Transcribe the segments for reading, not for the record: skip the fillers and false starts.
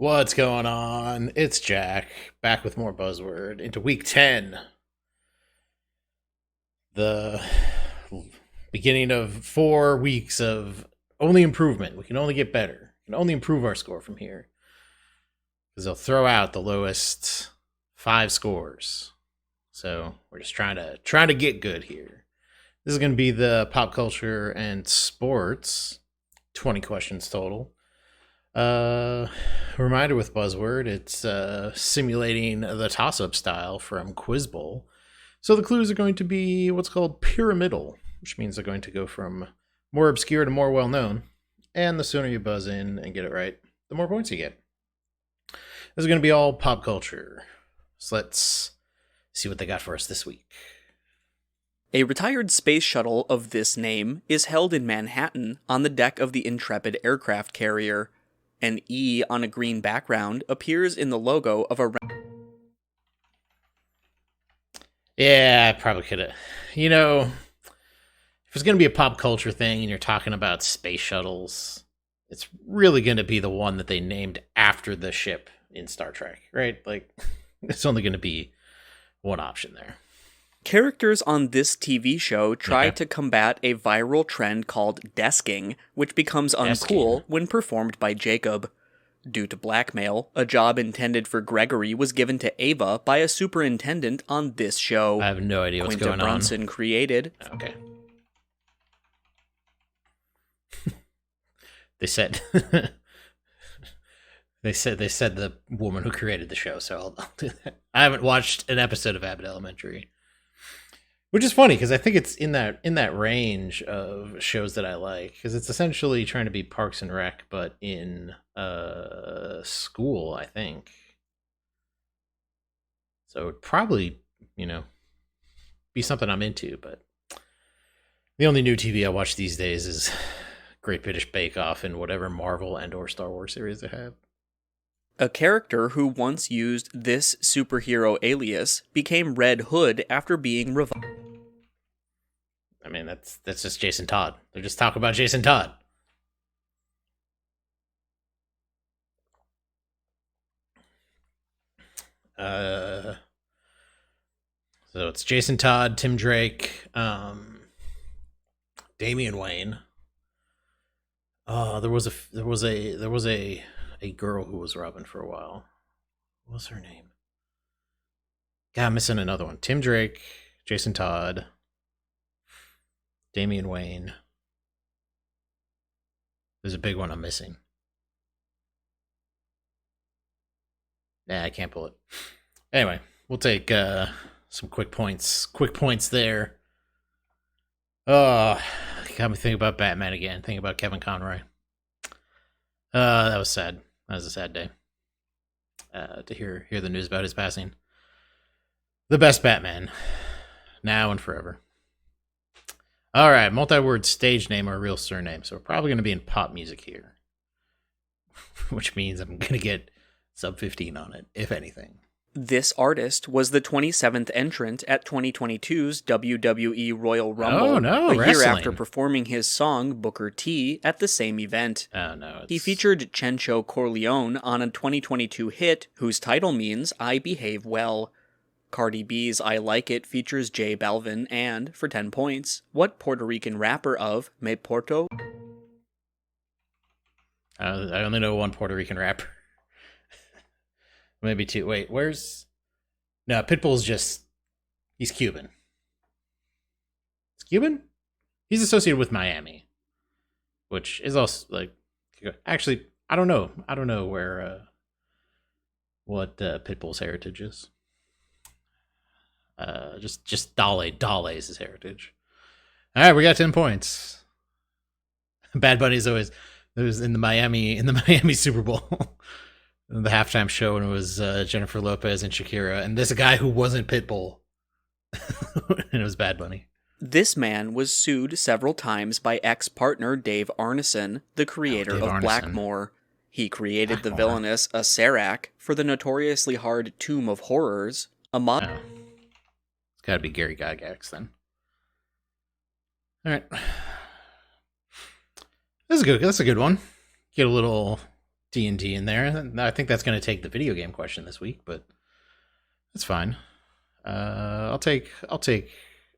What's going on? It's Jack, back with more Buzzword into week 10. The beginning of 4 weeks of only improvement. We can only get better. We can only improve our score from here. Because they'll throw out the lowest 5 scores. So we're just trying to get good here. This is going to be the pop culture and sports. 20 questions total. Reminder with Buzzword, it's simulating the toss-up style from Quiz Bowl. So the clues are going to be what's called pyramidal, which means they're going to go from more obscure to more well-known. And the sooner you buzz in and get it right, the more points you get. This is going to be all pop culture. So let's see what they got for us this week. A retired space shuttle of this name is held in Manhattan on the deck of the Intrepid aircraft carrier. An E on a green background appears in the logo of a... Yeah, I probably could have. If it's going to be a pop culture thing and you're talking about space shuttles, it's really going to be the one that they named after the ship in Star Trek, right? Like, it's only going to be one option there. Characters on this TV show try to combat a viral trend called desking, which becomes uncool when performed by Jacob. Due to blackmail, a job intended for Gregory was given to Ava by a superintendent on this show. I have no idea what's going on. Brunson created. Okay. They said the woman who created the show, so I'll do that. I haven't watched an episode of Abbott Elementary. Which is funny because I think it's in that range of shows that I like, because it's essentially trying to be Parks and Rec, but in school, I think. So it'd probably, be something I'm into. But the only new TV I watch these days is Great British Bake Off and whatever Marvel and or Star Wars series they have. A character who once used this superhero alias became Red Hood after being revived. I mean, that's just Jason Todd. They're just talking about Jason Todd. So it's Jason Todd, Tim Drake, Damian Wayne. There was a girl who was Robin for a while. What was her name? God, I'm missing another one. Tim Drake, Jason Todd, Damian Wayne. There's a big one I'm missing. Nah, I can't pull it. Anyway, we'll take some quick points. Quick points there. Oh, got me thinking about Batman again. Thinking about Kevin Conroy. That was sad. That was a sad day. To hear the news about his passing. The best Batman. Now and forever. All right, multi-word stage name or real surname. So we're probably going to be in pop music here. Which means I'm going to get sub 15 on it, if anything. This artist was the 27th entrant at 2022's WWE Royal Rumble, Oh, no, a wrestling. year after performing his song Booker T at the same event. Oh, no. He featured Chencho Corleone on a 2022 hit whose title means I Behave Well. Cardi B's I Like It features J Balvin and, for 10 points, what Puerto Rican rapper of Me Porto? I only know one Puerto Rican rapper. Maybe two. Wait, where's... No, Pitbull's just... He's Cuban. It's Cuban? He's associated with Miami. Which is also, like... Actually, I don't know. I don't know where... what Pitbull's heritage is. Just Dale is his heritage. All right, we got 10 points. Bad Bunny's always in the Miami Super Bowl, the halftime show, when it was Jennifer Lopez and Shakira, and this guy who wasn't Pitbull, and it was Bad Bunny. This man was sued several times by ex-partner Dave Arneson, the creator of Blackmore. He created the villainous Serac for the notoriously hard Tomb of Horrors, It's got to be Gary Gygax then. All right. That's a good one. Get a little D&D in there. I think that's going to take the video game question this week, but that's fine. I'll take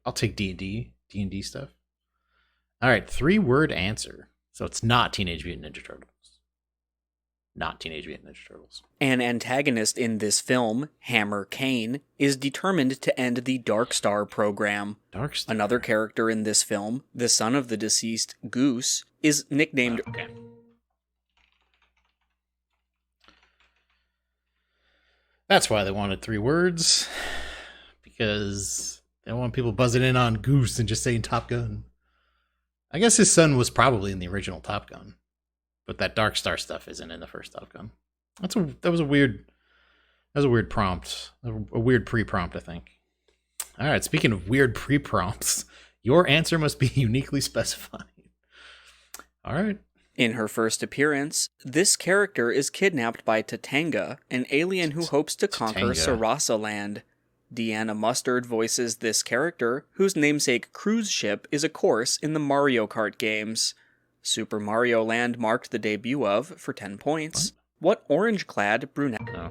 D&D stuff. All right, 3-word answer. So it's not Teenage Mutant Ninja Turtles. Not Teenage Mutant Ninja Turtles. An antagonist in this film, Hammer Kane, is determined to end the Dark Star program. Dark Star. Another character in this film, the son of the deceased Goose, is nicknamed... Okay. That's why they wanted 3 words. Because they don't want people buzzing in on Goose and just saying Top Gun. I guess his son was probably in the original Top Gun. But that Dark Star stuff isn't in the first Top Gun. That was a weird prompt. A weird pre-prompt, I think. All right, speaking of weird pre-prompts, your answer must be uniquely specified. All right. In her first appearance, this character is kidnapped by Tatanga, an alien who hopes to conquer Sarasa Land. Deanna Mustard voices this character, whose namesake cruise ship is a course in the Mario Kart games. Super Mario Land marked the debut of, for 10 points, what orange-clad brunette... Oh.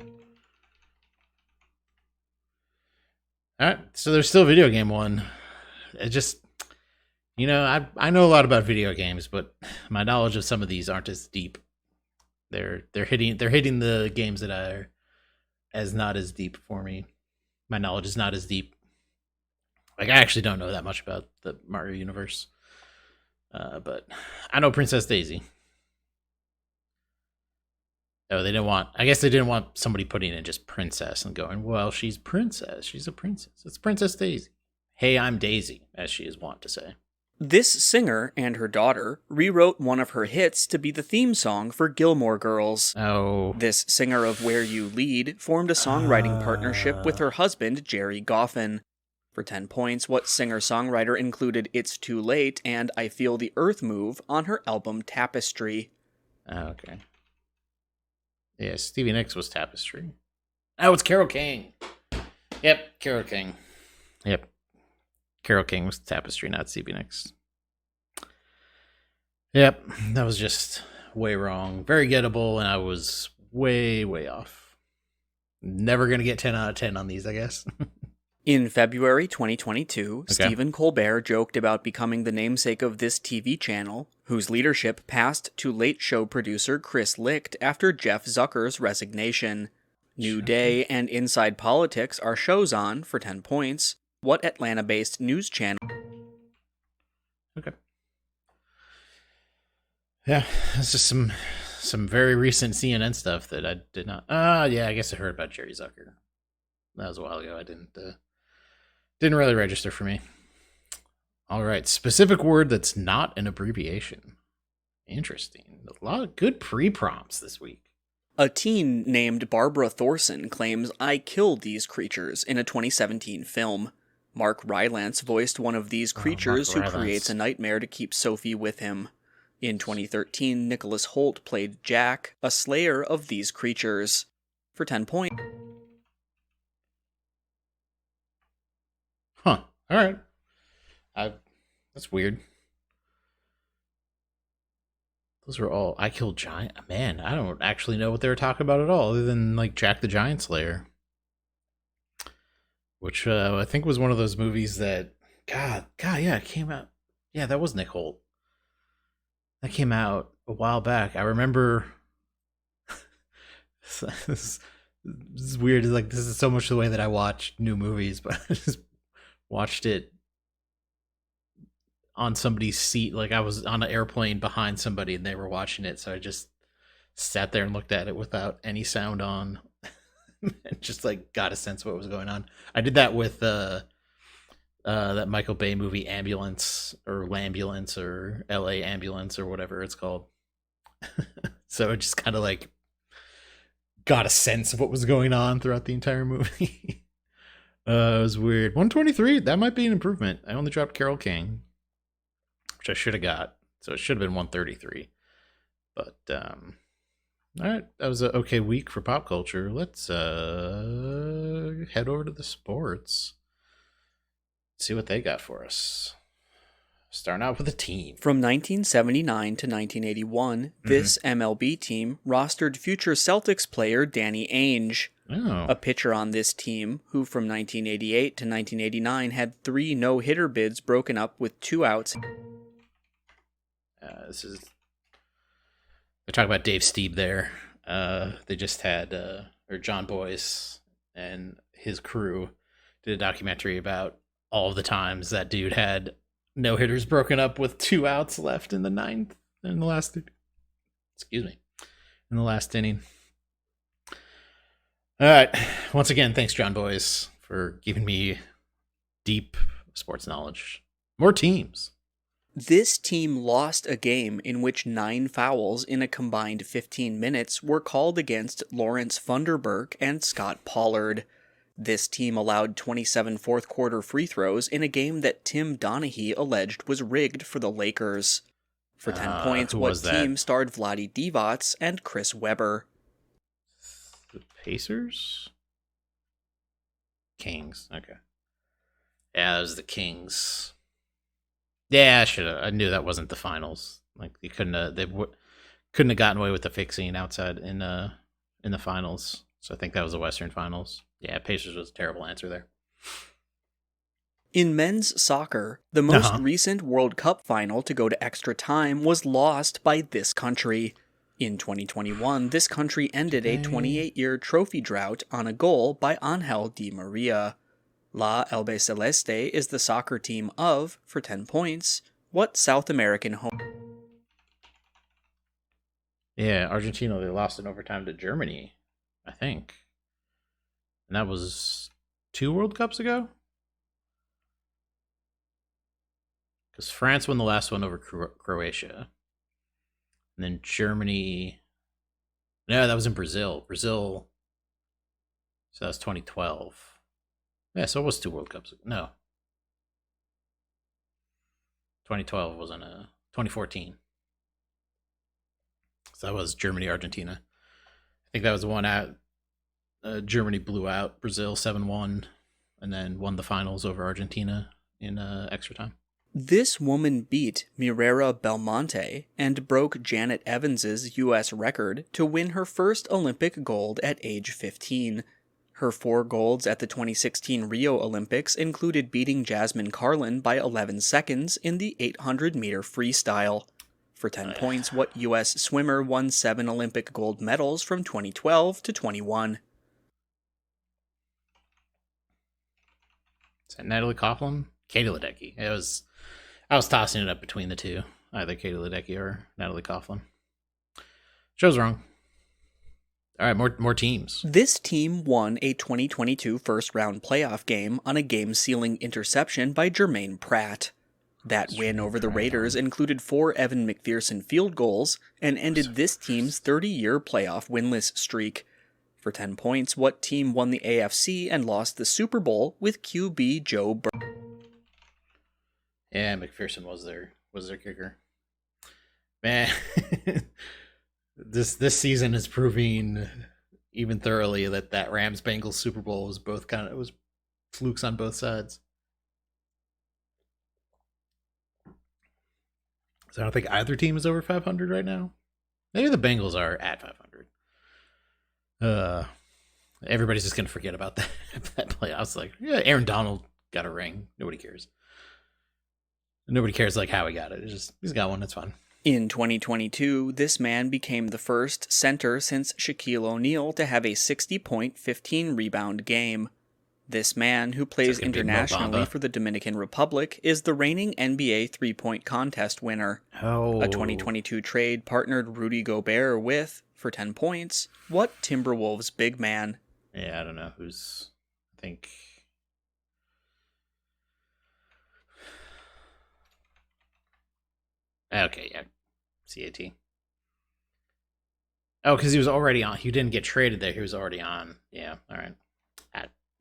Alright, so there's still video game one. It just... You know, I know a lot about video games, but my knowledge of some of these aren't as deep. They're hitting the games that are as not as deep for me. My knowledge is not as deep. Like, I actually don't know that much about the Mario universe. But I know Princess Daisy. Oh, I guess they didn't want somebody putting in just princess and going, well, she's princess. She's a princess. It's Princess Daisy. Hey, I'm Daisy, as she is wont to say. This singer and her daughter rewrote one of her hits to be the theme song for Gilmore Girls. Oh. This singer of Where You Lead formed a songwriting partnership with her husband, Jerry Goffin. For 10 points, what singer-songwriter included It's Too Late and I Feel the Earth Move on her album Tapestry? Oh, okay. Yeah, Stevie Nicks was Tapestry. Oh, it's Carole King. Yep, Carole King. Yep. Carole King was Tapestry, not Stevie Nicks. Yep, that was just way wrong. Very gettable, and I was way, way off. Never going to get 10 out of 10 on these, I guess. In February 2022, Stephen Colbert joked about becoming the namesake of this TV channel, whose leadership passed to Late Show producer Chris Licht after Jeff Zucker's resignation. New Day and Inside Politics are shows on, for 10 points, what Atlanta-based news channel... Okay. Yeah, it's just some very recent CNN stuff that I did not... yeah, I guess I heard about Jerry Zucker. That was a while ago. I didn't really register for me. All right, specific word that's not an abbreviation. Interesting. A lot of good pre-prompts this week. A teen named Barbara Thorson claims I killed these creatures in a 2017 film. Mark Rylance voiced one of these creatures who creates a nightmare to keep Sophie with him. In 2013, Nicholas Hoult played Jack, a slayer of these creatures. For 10 points... Huh. All right. That's weird. Those were all... I Killed Giant... Man, I don't actually know what they were talking about at all, other than, like, Jack the Giant Slayer. Which I think was one of those movies that... God, yeah, it came out... Yeah, that was Nick Hoult. That came out a while back. I remember... this is weird. It's like, this is so much the way that I watch new movies, but I just watched it on somebody's seat. Like, I was on an airplane behind somebody and they were watching it, so I just sat there and looked at it without any sound on and just like got a sense of what was going on. I did that with that Michael Bay movie Ambulance or Lambulance or LA Ambulance or whatever it's called. So it just kind of like got a sense of what was going on throughout the entire movie. It was weird. 123, that might be an improvement. I only dropped Carole King, which I should have got. So it should have been 133. But, all right. That was an okay week for pop culture. Let's head over to the sports. See what they got for us. Starting out with a team. From 1979 to 1981, this MLB team rostered future Celtics player Danny Ainge, a pitcher on this team who from 1988 to 1989 had 3 no-hitter bids broken up with 2 outs. They're talking about Dave Stieb there. They just had, or John Boyce and his crew did a documentary about all of the times that dude had no hitters broken up with 2 outs left in the ninth, in the last, in the last inning. All right. Once again, thanks, John Boyce, for giving me deep sports knowledge. More teams. This team lost a game in which 9 fouls in a combined 15 minutes were called against Lawrence Funderburk and Scott Pollard. This team allowed 27 fourth-quarter free throws in a game that Tim Donaghy alleged was rigged for the Lakers. For 10 points, what team starred Vlade Divac and Chris Webber? The Pacers? Kings. Okay. Yeah, that was the Kings. Yeah, I knew that wasn't the finals. Like they couldn't have gotten away with the fixing outside in the finals. So I think that was the Western Finals. Yeah, Pacers was a terrible answer there. In men's soccer, the most recent World Cup final to go to extra time was lost by this country. In 2021, this country ended a 28-year trophy drought on a goal by Angel Di Maria. La Albiceleste is the soccer team of, for 10 points, what South American home? Yeah, Argentina, they lost in overtime to Germany, I think. And that was 2 World Cups ago? Because France won the last one over Croatia. And then Germany... No, that was in Brazil. So that was 2012. Yeah, so it was 2 World Cups. No. 2012 wasn't 2014. So that was Germany, Argentina. I think that was the one out. Germany blew out Brazil 7-1 and then won the finals over Argentina in extra time. This woman beat Mirera Belmonte and broke Janet Evans's U.S. record to win her first Olympic gold at age 15. Her 4 golds at the 2016 Rio Olympics included beating Jasmine Carlin by 11 seconds in the 800-meter freestyle. For 10 points, what U.S. swimmer won 7 Olympic gold medals from 2012 to 21? Is that Natalie Coughlin? Katie Ledecky. I was tossing it up between the two. Either Katie Ledecky or Natalie Coughlin. Show's wrong. All right, more teams. This team won a 2022 first-round playoff game on a game-sealing interception by Jermaine Pratt. That win over the Raiders included 4 Evan McPherson field goals and ended this team's 30-year playoff winless streak. For 10 points, what team won the AFC and lost the Super Bowl with QB Joe Burrow? Yeah, McPherson was their kicker. Man, this season is proving even thoroughly that Rams Bengals Super Bowl was it was flukes on both sides. So I don't think either team is over 500 right now. Maybe the Bengals are at 500. Everybody's just gonna forget about that play. I was like, yeah, Aaron Donald got a ring. Nobody cares. Nobody cares like how he got it. It's just he's got one. That's fine. In 2022, this man became the first center since Shaquille O'Neal to have a 60-point, 15-rebound game. This man, who plays internationally for the Dominican Republic, is the reigning NBA three-point contest winner. A 2022 trade partnered Rudy Gobert with, for 10 points, what Timberwolves big man? Yeah, I don't know who's... I think... Okay, yeah. CAT. Oh, because he was already on. He didn't get traded there. He was already on. Yeah, all right.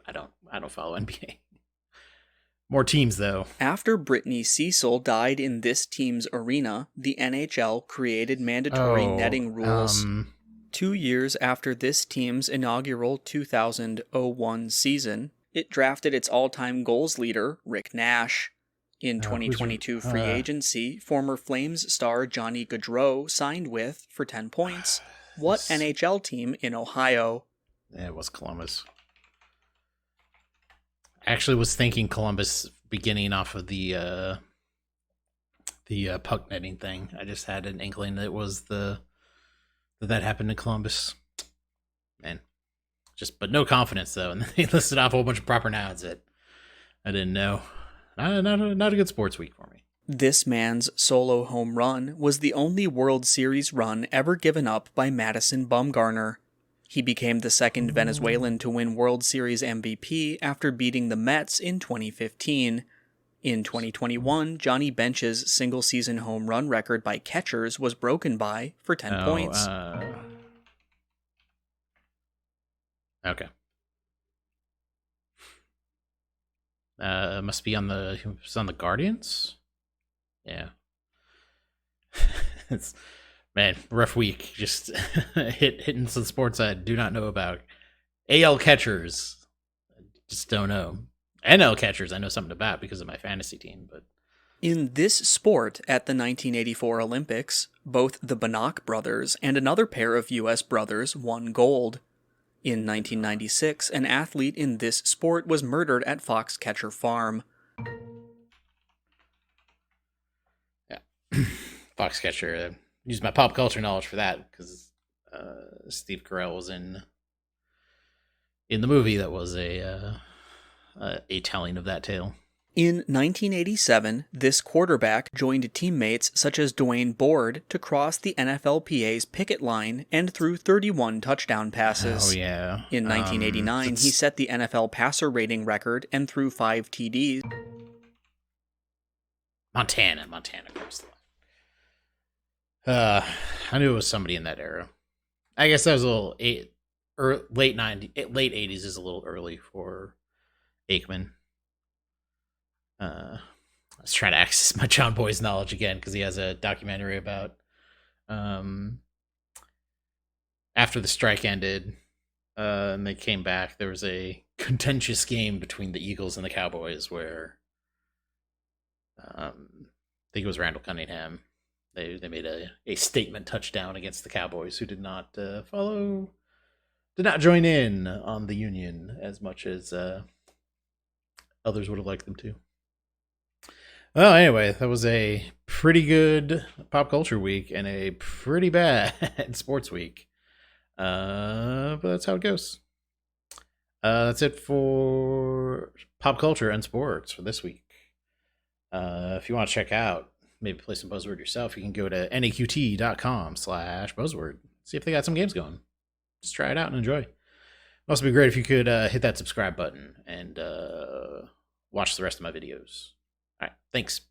I don't follow NBA. More teams, though. After Brittany Cecil died in this team's arena, the NHL created mandatory netting rules. 2 years after this team's inaugural 2001 season, it drafted its all-time goals leader, Rick Nash. In 2022 free agency, former Flames star Johnny Gaudreau signed with, for 10 points, what NHL team in Ohio? Yeah, it was Columbus. I actually was thinking Columbus beginning off of the puck netting thing. I just had an inkling that it was that happened in Columbus. Man, but no confidence though. And they listed off a whole bunch of proper nouns that I didn't know. Not a good sports week for me. This man's solo home run was the only World Series run ever given up by Madison Bumgarner. He became the second Venezuelan to win World Series MVP after beating the Mets in 2015. In 2021, Johnny Bench's single-season home run record by catchers was broken by, for 10 points. Okay. Must be on the Guardians? Yeah. It's, man, rough week. Just hitting some sports I do not know about. AL catchers, just don't know. NL catchers, I know something about because of my fantasy team. But in this sport at the 1984 Olympics, both the Banach brothers and another pair of U.S. brothers won gold. In 1996, an athlete in this sport was murdered at Foxcatcher Farm. Yeah, Foxcatcher. Use my pop culture knowledge for that because Steve Carell was in the movie that was a telling of that tale. In 1987, this quarterback joined teammates such as Dwayne Board to cross the NFLPA's picket line and threw 31 touchdown passes. Oh, yeah. In 1989, he set the NFL passer rating record and threw 5 TDs. Montana crossed the line. I knew it was somebody in that era. I guess that was a little late 80s is a little early for Aikman. I was trying to access my John Boy's knowledge again because he has a documentary about after the strike ended and they came back. There was a contentious game between the Eagles and the Cowboys where I think it was Randall Cunningham. They made a statement touchdown against the Cowboys, who did not join in on the Union as much as others would have liked them to. Well, anyway, that was a pretty good pop culture week and a pretty bad sports week. But that's how it goes. That's it for pop culture and sports for this week. If you want to check out, maybe play some Buzzword yourself, you can go to naqt.com/Buzzword. See if they got some games going. Just try it out and enjoy. It'd also be great if you could hit that subscribe button and watch the rest of my videos. All right, thanks.